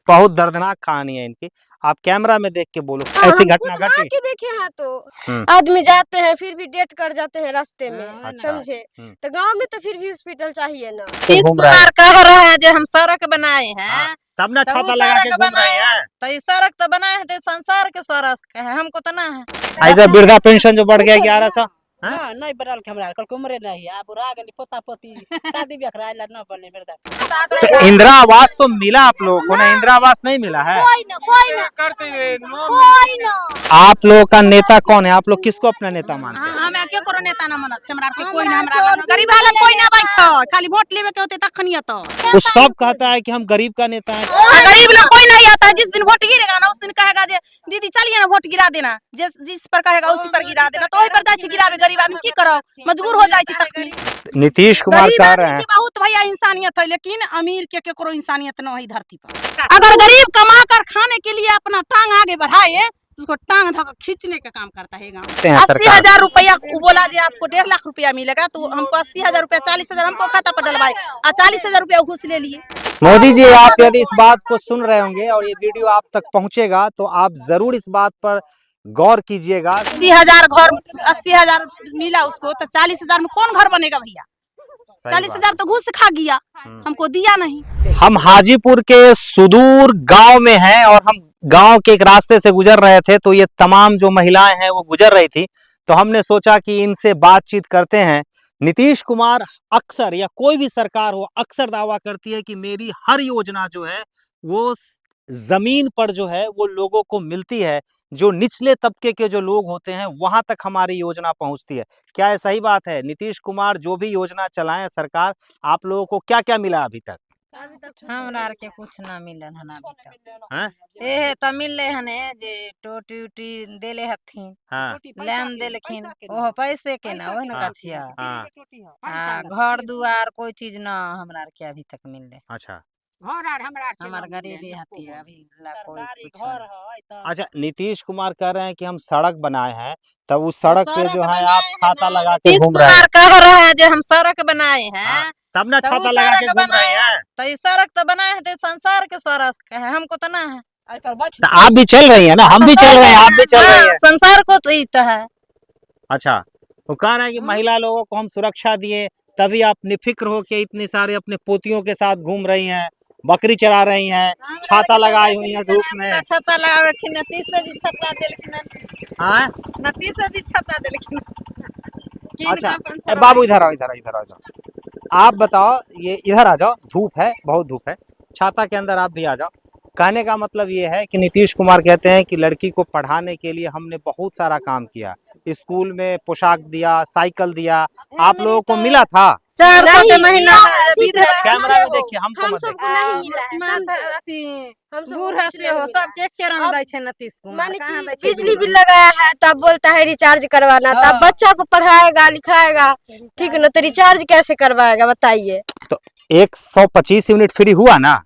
बहुत दर्दनाक कहानी है इनकी। आप कैमरा में देख के बोलो, ऐसी घटना घटी? के देखे हैं तो आदमी जाते हैं फिर भी डेट कर जाते हैं रास्ते में, अच्छा। समझे? तो गांव में तो फिर भी हॉस्पिटल चाहिए ना। घूम रहा है। कुमार कह रहे हैं जो हम सड़क बनाए हैं, तब ना तो छाता वो लगा के सड़क घूम रहे बनाए हैं। तो ये सड़क तो बनाए हैं तो संसार के सड़क है, हमको तो ना है। ऐसा वृद्धा पेंशन जो बढ़ गया 1100। ना नहीं बदल के हमरा कल उम्रे नहीं आ बुरा गली पोता पोती शादी ब्याह कराइला ना बने मर्दा। तो इंदिरा आवास तो मिला आप लोगों को ना? इंदिरा आवास नहीं मिला है? आप लोगों का नेता कौन है? आप लोग किसको अपना नेता मानते हैं? हम के करो नेता ना मानत हमरा के कोई ना, हमरा गरीब वाला कोई ना बैठ खाली वोट लेवे के होते तखनिया तो वो सब कहता है कि हम गरीब का नेता है। गरीब लोग कोई नहीं आता है। जिस दिन वोट गिरेगा ना उस दिन कहेगा जे दीदी चलिए ना वोट गिरा देना, जिस पर कहेगा उसी पर गिरा देना, तो वही पर जाई छी गिरावे। गरीब आदमी की करो, मजबूर हो जाई छी तखनी। नीतीश कुमार कह रहे हैं बहुत भैया इंसानियत है, लेकिन अमीर के करो इंसानियत न है धरती पर। अगर गरीब कमा कर खाने के लिए अपना टांग आगे बढ़ाए तो उसको टांग धक्का खींचने का काम करता है गाँव। 80,000 रुपया बोला जी आपको 1.5 लाख रुपया मिलेगा, तो हमको 80,000 रुपया 40,000 हमको खाता पर डलवाए और 40,000 रुपया घूस ले लिए। मोदी जी, आप यदि इस बात को सुन रहे होंगे और ये वीडियो आप तक पहुंचेगा तो आप जरूर इस बात पर गौर कीजिएगा। 80,000 घर 80,000 मिला उसको, तो 40,000 में कौन घर बनेगा भैया? 40,000 तो घूस खा गया, हमको दिया नहीं। हम हाजीपुर के सुदूर गांव में हैं और हम गांव के एक रास्ते से गुजर रहे थे, तो ये तमाम जो महिलाएं हैं वो गुजर रही थी, तो हमने सोचा कि इनसे बातचीत करते हैं। नीतीश कुमार अक्सर, या कोई भी सरकार हो, अक्सर दावा करती है कि मेरी हर योजना जो है वो जमीन पर जो है वो लोगों को मिलती है, जो निचले तबके के जो लोग होते हैं वहां तक हमारी योजना पहुंचती है। क्या ये सही बात है? नीतीश कुमार जो भी योजना चलाएं सरकार, आप लोगों को क्या क्या मिला अभी तक? हमरा के कुछ ना मिलन हन अभी तक। हैं? ए त मिलले हने जे टोटी उटी देले हथिन, हाँ, लैन देलखिन, ओह पैसे के ना ओह न कछिया। हाँ, आ घर दुआर कोई चीज ना हमरा के अभी तक मिलले। अच्छा हमार गरीबी हती अभी ला कोई कुछ ना। अच्छा। नीतीश कुमार कह रहे हैं कि हम सड़क बनाए हैं, तब उस सड़क पे जो है आप छाता लगा के नीतीश घूम रहे हैं। कुमार कह रहे हैं जो हम सड़क बनाए हैं, तब ना तो छाता वो लगा के सड़क घूम रहे हैं। तो ये सड़क तो बनाए हैं तो संसार के सड़क है, हमको तो ना है। तो आप भी चल रही है ना, हम भी चल रहे हैं, आप भी चल रही है। संसार को तो ही तो है। अच्छा, वो कह रहे हैं कि महिला लोगों को हम सुरक्षा दिए, तभी आप निफिक्र हो के इतने सारे अपने पोतियों के साथ घूम रही हैं, बकरी चरा रही हैं, छाता लगाई हुई हैं धूप में। छाता लगावे कि नतीस जी छाता देलखिन। हाँ, नतीस जी छाता देलखिन। अच्छा बाबू इधर आओ, इधर आओ, इधर आओ। आप बताओ, ये इधर आ जाओ, धूप है, बहुत धूप है, छाता के अंदर आप भी आ जाओ। कहने का मतलब ये है कि नीतीश कुमार कहते हैं कि लड़की को पढ़ाने के लिए हमने बहुत सारा काम किया, स्कूल में पोशाक दिया, साइकिल दिया, आप लोगों को मिला था? 400 के महीना कैमरा में देखिए, हमको मत सबको देखिए। नहीं मिला है, बूढ़ा से हो सब के रंग दै छे नीतीश कुमार। माने कहां दै कि छे? बिजली बिल लगाया है तब बोलता है रिचार्ज करवाना, तब बच्चा को पढ़ाएगा लिखाएगा, ठीक है ना? तो रिचार्ज कैसे करवाएगा बताइए? तो 125 यूनिट फ्री हुआ ना?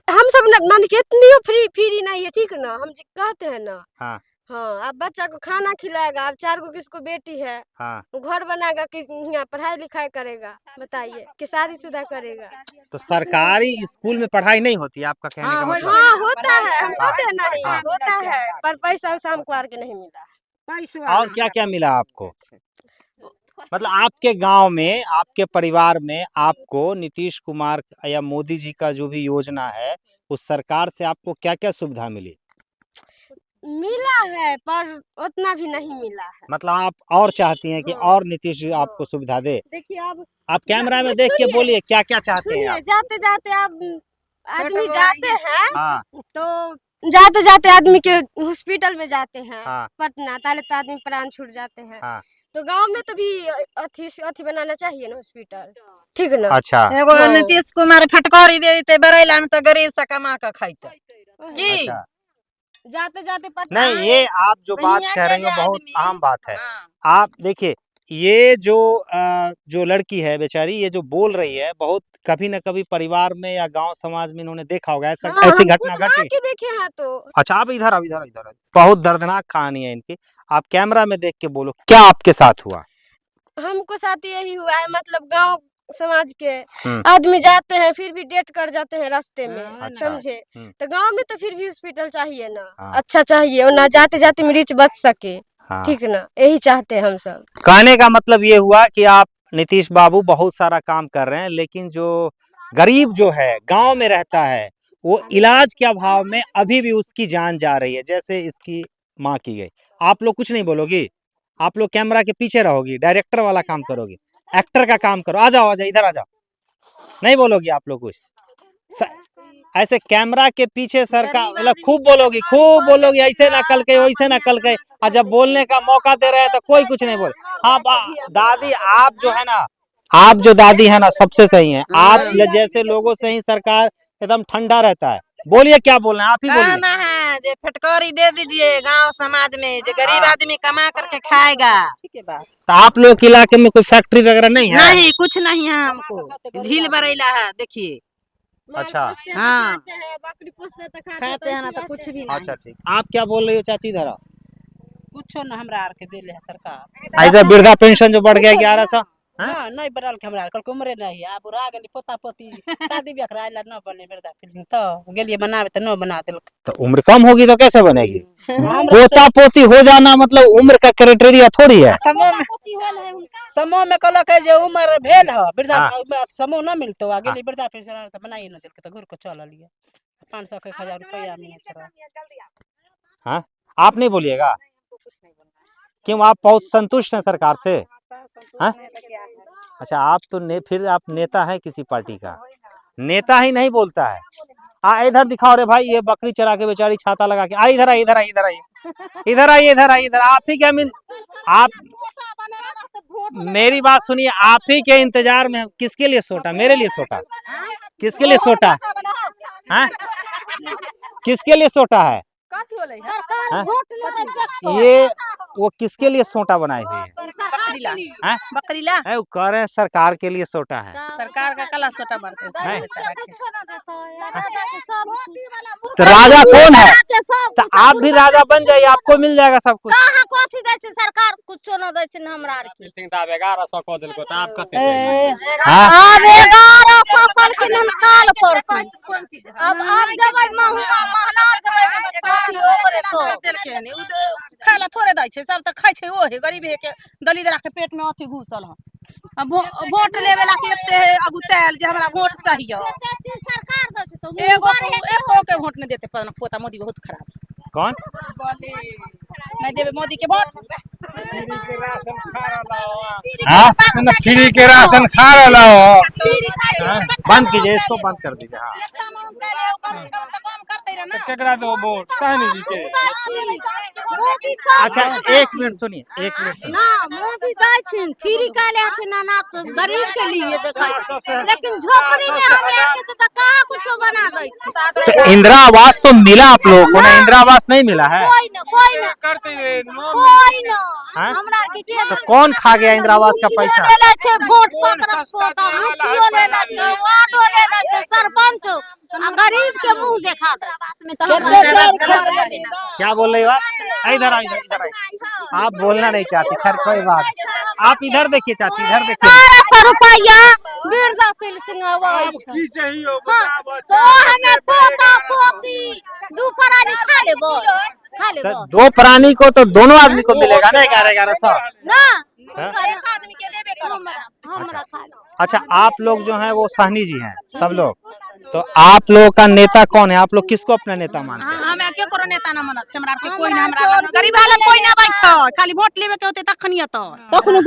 हम सब मान के इतनी फ्री नहीं है, ठीक ना? हम जी कहते हैं ना। हाँ, हाँ, अब बच्चा को खाना खिलाएगा, अब 4 गो किसको बेटी है, हाँ। वो घर बनाएगा कि यहाँ पढ़ाई लिखाई करेगा बताइए, कि शादीशुदा करेगा? तो सरकारी स्कूल में पढ़ाई नहीं होती, आपका कहने का मतलब? हाँ होता है, हम कहते हैं नहीं होता है, पर पैसा वैसा हमको आर के नहीं मिला है। और क्या क्या मिला आपको? मतलब आपके गांव में, आपके परिवार में आपको नीतीश कुमार या मोदी जी का जो भी योजना है उस सरकार से आपको क्या क्या सुविधा मिली? मिला है पर उतना भी नहीं मिला है। मतलब आप और चाहती हैं कि और नीतीश जी आपको सुविधा दे? देखिए अब आप कैमरा में देख के बोलिए, क्या क्या चाहते हैं आप? जाते जाते अब आदमी जाते हैं, हाँ, तो जाते जाते आदमी के हॉस्पिटल में जाते हैं, हाँ, पटना, ताले तो आदमी प्राण छूट जाते हैं। हाँ। तो गांव में तो भी अथी बनाना चाहिए ना हॉस्पिटल, ठीक ना? अच्छा, एगो नीतीश कुमार फटकारी दे देते बरेला में तो गरीब से कमा के खाइते की। अच्छा। जाते जाते पटना नहीं, ये आप जो बात कह रही हो बहुत अहम बात है। आप देखिए, ये जो लड़की है बेचारी, ये जो बोल रही है, बहुत कभी न कभी परिवार में या गांव समाज में इन्होंने देखा होगा ऐसा, ऐसी घटना घटी। देखे हैं तो। अच्छा, आप इधर आओ, इधर इधर। बहुत दर्दनाक कहानी है इनकी। आप कैमरा में देख के बोलो, क्या आपके साथ हुआ? हमको साथ यही हुआ है, मतलब गांव समाज के आदमी जाते हैं फिर भी डेट कर जाते हैं रास्ते में, अच्छा। समझे। तो गांव में तो फिर भी हॉस्पिटल चाहिए ना, अच्छा चाहिए, और ना जाते जाते मरीज बच सके, ठीक ना, यही चाहते हैं हम सब। कहने का मतलब ये हुआ कि आप नीतीश बाबू बहुत सारा काम कर रहे हैं, लेकिन जो गरीब जो है गांव में रहता है वो इलाज के अभाव में अभी भी उसकी जान जा रही है, जैसे इसकी माँ की गई। आप लोग कुछ नहीं बोलोगी, आप लोग कैमरा के पीछे रहोगी, डायरेक्टर वाला काम करोगी, एक्टर का काम करो। आ जाओ इधर आ जाओ, नहीं बोलोगी आप लोग कुछ? ऐसे कैमरा के पीछे सरकार मतलब खूब बोलोगी, ऐसे ना कल के वैसे ना कल के, और जब बोलने का मौका दे रहे हैं तो कोई कुछ नहीं बोले। हाँ दादी, आप जो है ना, आप जो दादी है ना सबसे सही है। आप जैसे लोगों से ही सरकार एकदम ठंडा रहता है। बोलिए क्या बोलना है, आप ही बोलिए। कहना है जे फटकरी दे दीजिए गांव समाज में, जो गरीब आदमी कमा करके खाएगा। तो आप लोग के इलाके में कोई फैक्ट्री वगैरह नहीं है? नहीं, कुछ नहीं है हमको, झील बरेला है, देखिए। अच्छा, हाँ, बकरी पोसते तो खाते हैं ना तो कुछ भी नहीं। अच्छा ठीक। आप क्या बोल रही हो चाची? इधर आओ। कुछ न हमरा आर के दिले है सरकार। ऐसा वृद्धा पेंशन जो बढ़ गया 1100 ना नहीं बढ़ल के हमरा कल उम्रे नहीं आ बुरा गेली पोता पोती शादी ब्याह कराइला न बने वृद्धा पेंशन तो गेलिए बनावे तो न बना देल। तो उम्र कम होगी तो कैसे बनेगी? पोता पोती हो जाना मतलब उम्र का क्राइटेरिया थोड़ी है। समूह में कहलो के जे उम्र भेल ह वृद्धा समूह न मिलतो आ गेली वृद्धा पेंशन तो बनाई न देल के तो घर को चल लिए 500 के 1000 रुपया में। हाँ, आप नहीं बोलिएगा क्यों? आप बहुत संतुष्ट हैं सरकार से? हाँ? अच्छा, आप तो फिर आप नेता है किसी पार्टी का? नेता ही नहीं बोलता है। इधर दिखाओ रे भाई, ये बकरी चरा के बेचारी छाता लगा के। इधर आइए, इधर आइए, इधर आइए, इधर आइए, इधर आइए, इधर। आप ही क्या आप मेरी बात सुनिए, आप ही के इंतजार में। किसके लिए सोटा? मेरे लिए सोटा? किसके लिए सोटा? हाँ, किसके लिए सोटा है? हाँ? ये वो किसके लिए सोटा बनाई हुई है? बकरीला वो कह रहे हैं सरकार के लिए सोटा है। सरकार का कला सोटा बढ़ते है? तो राजा कौन है? तो आप भी राजा बन जाइए, आपको मिल जाएगा सब कुछ। कहां कोसी दै छै सरकार, कुछो न दै छै हमरा आर के। मीटिंग दाब 1100 को देलको त आप कते? अब 1100 कल के हम काल परसू अब जबै महना खाला थोड़े दै छै, सब त खाइ छै ओहे गरीब के दलित के पेट में अथी घुसल ह। अब वोट लेवे ला के एते अगुताल जे हमरा वोट चाहिए, सरकार दै छै तो एको के वोट नहीं देते। पोता मोदी बहुत खराब। कौन? नहीं देवे मोदी के वोट। हाँ, फ्री के राशन खा रहा हो। बंद कीजिए इसको, बंद कर दीजिए। हाँ, केकरा दो वोट? सहनी जी के। अच्छा, एक मिनट सुनिए, एक मिनट सुनिए। ना मोदी दै छिन फ्री काले हथिन ना तो गरीब के लिए देखाई, लेकिन झोपड़ी में हम आके तो कहां कुछो बना दै छी। तो इंदिरा आवास तो मिला आप लोगों को ना? इंदिरा आवास नहीं मिला है? कोई ना करते हमरा के के तो कौन खा गया इंदिरा आवास का पैसा? ले छै वोट पकड़ पोता मुखियो ले ले छै, वार्डो ले ले छै, सरपंच आ गरीब के मुंह देखा दे। क्या बोल रही हो आप? इधर आओ, इधर आओ। आप बोलना नहीं चाहती, खैर कोई बात। आप इधर देखिए चाची, इधर देखिए। 1200 रुपया वृद्धा पेंशन आवे छै, तो हमें पोता पोती दू प्राणी खा लेबो, खा लेबो। तो दो प्राणी को तो दोनों आदमी को मिलेगा ना 1100 ना एक आदमी के देबे हमरा खा लो। अच्छा, आप लोग जो हैं वो सहनी जी हैं सब लोग, तो आप लोगों का नेता कौन है? आप लोग किसको अपना नेता मानते हैं? हम के करो नेता न मनत छै, हमरा के कोई ना, हमरा गरीब हाल कोई ना बै छै, खाली वोट लेवे के होते तखनी तो।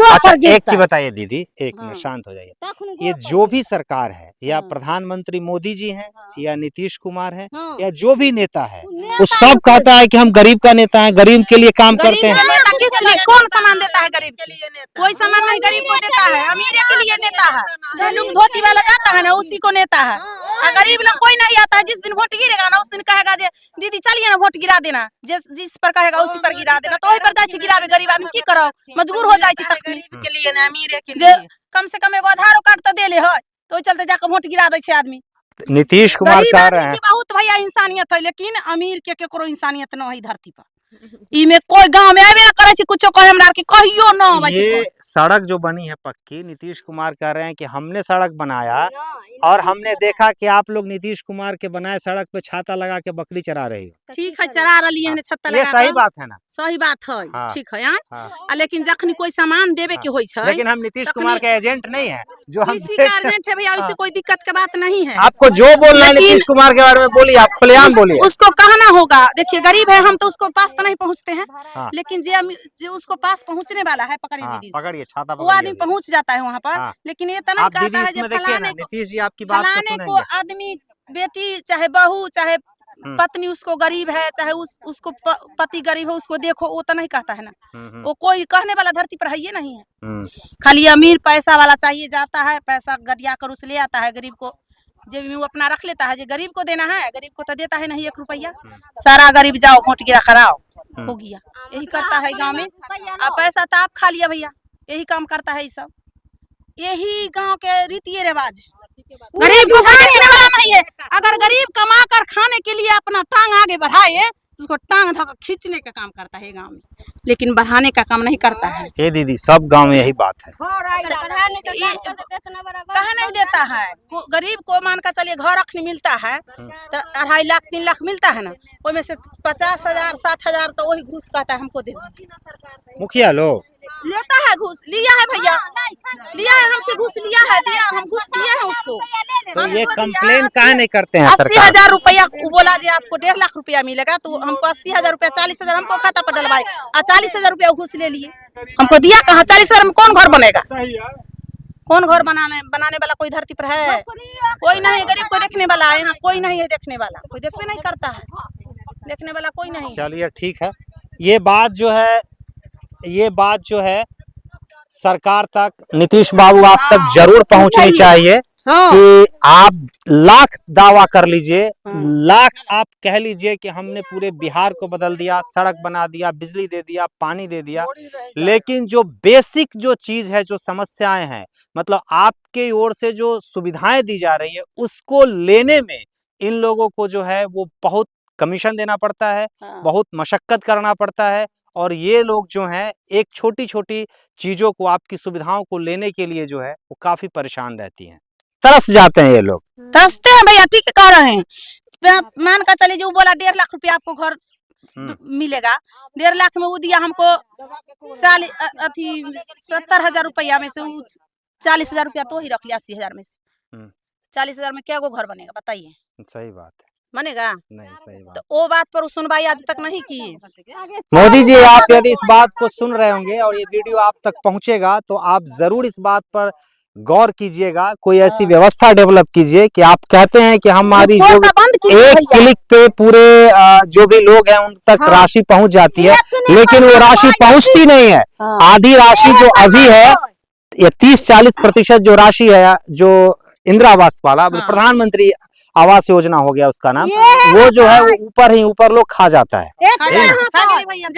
अच्छा, एक चीज बताइए दीदी, एक मिनट शांत हो जाइए। ये जो भी सरकार है, या प्रधानमंत्री मोदी जी हैं, या नीतीश कुमार है, या जो भी नेता है, वो सब कहता है कि हम गरीब का नेता है, गरीब के लिए काम करते हैं। किसने कौन सामान देता है गरीब के लिए? कोई सामान नहीं गरीब को देता है, अमीर के लिए नेता है। जो लोग धोती वाला जाता है ना उसी को नेता है, और गरीब लोग कोई नहीं आता है। जिस दिन वोट गिरेगा ना उस दिन कहेगा जे दीदी चलिए ना वोट गिरा देना, जिस पर कहेगा उसी पर गिरा देना, तो वही पर जाए गिरावे। गरीब आदमी की करो, मजबूर हो जाए गरीब के लिए ना अमीर के लिए। कम से कम एगो आधार कार्ड तो दे ले है, तो चलते जाकर वोट गिरा दे छे आदमी। नीतीश कुमार कह रहे हैं बहुत भैया इंसानियत है, लेकिन अमीर के करो इंसानियत न है धरती पर। इमे कोई गांव में आवे ना करे छी कुछो कहे हमरा के कहियो ना आवे छी। ये सड़क जो बनी है पक्की, नीतीश कुमार कह रहे हैं कि हमने सड़क बनाया और हमने देखा कि आप लोग नीतीश कुमार के बनाए सड़क पे छाता लगा के बकरी चरा रही हो। ठीक है चरा रही है छत्ता लगा ये सही बात है ना? सही बात है। हाँ, ठीक है हाँ। लेकिन जखनी कोई सामान देवे के होई छै, लेकिन हम नीतीश कुमार के एजेंट नहीं है जो हम किसी का एजेंट है भैया, उससे कोई दिक्कत की बात नहीं है। आपको जो बोलना है लेकिन नीतीश कुमार के बारे में बोलिए, आप खुलेआम बोलिए। उसको कहना होगा, देखिए गरीब है हम तो उसको पास तो नहीं पहुंचते हैं, हाँ। लेकिन जो उसको पास पहुंचने वाला है पकड़िए हाँ, दीदी पकड़िए छाता वो आदमी पहुंच जाता है वहाँ पर। हाँ। लेकिन ये तो नहीं आप दीदी कहता है इसमें जो देखिए ना, फलाने को नीतीश जी आपकी बात को फलाने को सुनेंगे। आदमी बेटी चाहे बहू चाहे पत्नी उसको गरीब है, चाहे उसको पति गरीब है, उसको देखो, वो तो नहीं कहता है ना। वो कोई कहने वाला धरती पर है ये नहीं है। खाली अमीर पैसा वाला चाहिए जाता है, पैसा गड़िया कर उस ले आता है, गरीब को जेब में वो अपना रख लेता है। जो गरीब को देना है, गरीब को तो देता है नहीं 1 रुपया। सारा गरीब जाओ वोट गिरा कराओ, हो गया। यही करता है गाँव में। अब पैसा तो आप खा लिया भैया, यही काम करता है ये सब। यही गांव के रीति रिवाज है। गरीब को कोई देखने वाला नहीं है। अगर गरीब कमा कर खाने के लिए अपना टांग आगे बढ़ाए तो उसको टांग धक्का खींचने का काम करता है गांव में, लेकिन बढ़ाने का काम नहीं करता है। ये दीदी सब गांव में यही बात है। कहा नहीं देता है। गरीब को मान कर चलिए घर अखनी मिलता है तो 2.5 लाख 3 लाख मिलता है ना, उसमें से 50,000 60,000 तो वही घूस कहता है हमको दे दीजिए। मुखिया लोग लेता है घूस, लिया है भैया, लिया है हमसे घूस, लिया है, दिया हम घूस दिए हैं उसको। तो ये कंप्लेन काहे नहीं करते हैं सरकार? 80,000 रुपया बोला जी आपको 1.5 लाख रुपया मिलेगा, तो हमको 80,000 रुपया 40,000 हमको खाता पर डलवाए और 40,000 रुपया घूस ले लिए। हमको दिया कहाँ? 40,000 में कौन घर बनेगा? कौन घर बनाने वाला कोई धरती पर है? कोई नहीं। गरीब को देखने वाला है यहाँ कोई नहीं है, देखने वाला कोई देखने नहीं करता है, देखने वाला कोई नहीं। चलिए ठीक है, ये बात जो है सरकार तक, नीतीश बाबू आप तक जरूर पहुंचनी चाहिए। कि आप लाख दावा कर लीजिए, लाख आप कह लीजिए कि हमने पूरे बिहार को बदल दिया, सड़क बना दिया, बिजली दे दिया, पानी दे दिया, लेकिन जो बेसिक जो चीज है, जो समस्याएं हैं, मतलब आपके ओर से जो सुविधाएं दी जा रही है, उसको लेने में इन लोगों को जो है वो बहुत कमीशन देना पड़ता है, बहुत मशक्कत करना पड़ता है। और ये लोग जो हैं एक छोटी छोटी चीजों को, आपकी सुविधाओं को लेने के लिए जो है वो काफी परेशान रहती हैं, तरस जाते हैं ये लोग। तरसते हैं भैया, ठीक कह रहे हैं। मान कर चलिए जो बोला 1.5 लाख रुपया आपको घर मिलेगा, 1.5 लाख में वो दिया हमको 70,000 रुपया में से 40,000 रुपया तो ही रख लिया 80,000 में से। 40,000 में क्या वो घर बनेगा बताइए? सही बात है, बनेगा नहीं सही बात। तो वो बात पर सुनवाई आज तक नहीं की। मोदी जी, आप यदि इस बात को सुन रहे होंगे और ये वीडियो आप तक पहुंचेगा तो आप जरूर इस बात पर गौर कीजिएगा, कोई ऐसी व्यवस्था डेवलप कीजिए कि आप कहते हैं कि हमारी जो एक क्लिक पे पूरे जो भी लोग हैं उन तक राशि पहुंच जाती है, लेकिन वो राशि पहुंचती नहीं है। आधी राशि जो अभी है, ये 30-40% जो राशि है, जो इंदिरा आवास वाला, प्रधानमंत्री आवास योजना हो गया उसका नाम, वो जो है वो ऊपर लोग खा जाता है।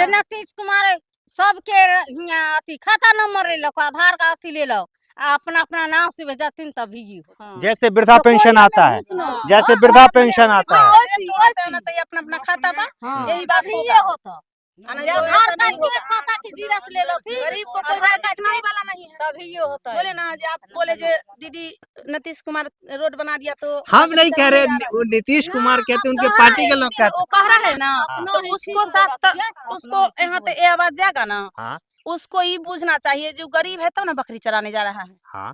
नीतीश कुमार सबके खाता नंबर ले लो, आधार कार्ड से ले लो, अपना अपना नाम से भेजतीन तभी। जैसे वृद्धा पेंशन आता है, जैसे वृद्धा पेंशन आता है, होना चाहिए अपना अपना खाता पर। यही बात होता खाता की जीरा से ले लो, गरीब को कोई देखने वाला नहीं है, तभी ये होता है। बोले ना आप बोले जो दीदी नीतीश कुमार रोड बना दिया, तो हम नहीं कह रहे, वो नीतीश कुमार कहते हैं, उनके पार्टी के लोग कहते हैं। वो कह रहा है ना, तो उसको साथ उसको यहाँ पे ये आवाज जाएगा ना, उसको ये पूछना चाहिए जो गरीब है तो ना बकरी चराने जा रहा है। हाँ?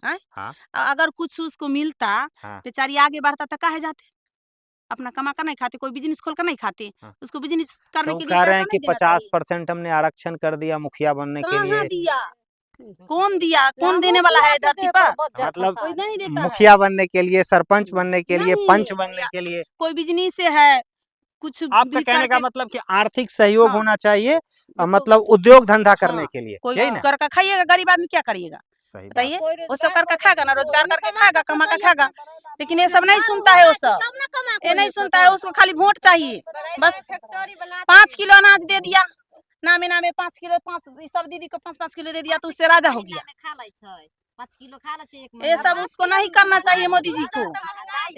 अगर कुछ उसको मिलता, बेचारी आगे बढ़ता तो काहे जाते? अपना कमा कर नहीं खाते, कोई बिजनेस खोल कर नहीं खाते, उसको बिजनेस करने के लिए कह रहे हैं कि 50% हमने आरक्षण कर दिया मुखिया बनने के लिए। दिया? कौन दिया? कौन देने वाला है धरती पर? मतलब कोई नहीं देता मुखिया बनने के लिए, सरपंच बनने के लिए, पंच बनने के लिए कोई बिजनेस से है कुछ। आपका कहने का मतलब कि आर्थिक सहयोग होना चाहिए, मतलब उद्योग धंधा करने के लिए, कोई यही ना? कर खाइएगा, गरीब आदमी क्या करिएगा बताइए? वो सब करके खाएगा ना, रोजगार करके खाएगा, कमा के खाएगा, लेकिन ये सब नहीं सुनता है। वो सब ये नहीं सुनता है, उसको खाली वोट चाहिए बस। 5 किलो अनाज दे दिया, नामे 5 किलो, 5 सब दीदी को 5-5 किलो दे दिया तो उससे राजा हो गया। 5 किलो खा लेते एक ये सब उसको नहीं करना चाहिए मोदी जी को,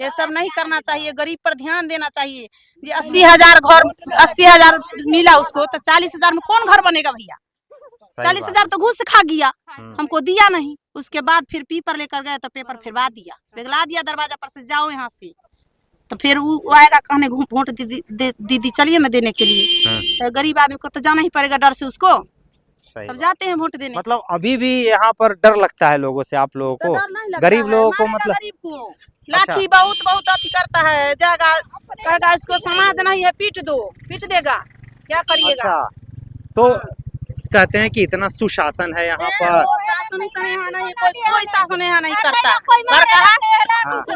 ये सब नहीं करना चाहिए। गरीब पर ध्यान देना चाहिए। जी 80,000 घर 80,000 मिला उसको तो 40,000 में कौन घर बनेगा भैया? सही 40,000 तो घूस खा गया, हमको दिया नहीं। उसके बाद फिर पेपर लेकर गए तो पेपर फिरवा दिया, पिघला दिया दरवाजा पर से, जाओ यहाँ से। तो फिर वो आएगा कहने वोट दीदी चलिए ना देने के लिए। तो गरीब आदमी को तो जाना ही पड़ेगा डर से, उसको सही सब बात। जाते हैं वोट देने। मतलब अभी भी यहाँ पर डर लगता है लोगों से, आप लोगों तो को, डर नहीं लगता गरीब है, लोगों को, मारेगा मतलब गरीब को लाठी बहुत अति करता है, जाएगा कहेगा इसको समाज नहीं है, पीट दो, पीट देगा, क्या करिएगा? अच्छा, तो कहते हैं कि इतना सुशासन है यहाँ पर। वो शासन यहाँ नहीं, कोई शासन यहाँ नहीं करता।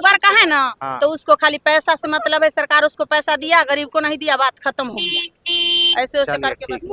बड़का है ना, हाँ। तो उसको खाली पैसा से मतलब है, सरकार उसको पैसा दिया, गरीब को नहीं दिया, बात खत्म हो गया। ऐसे वैसे चलिए, करके ठीक बस।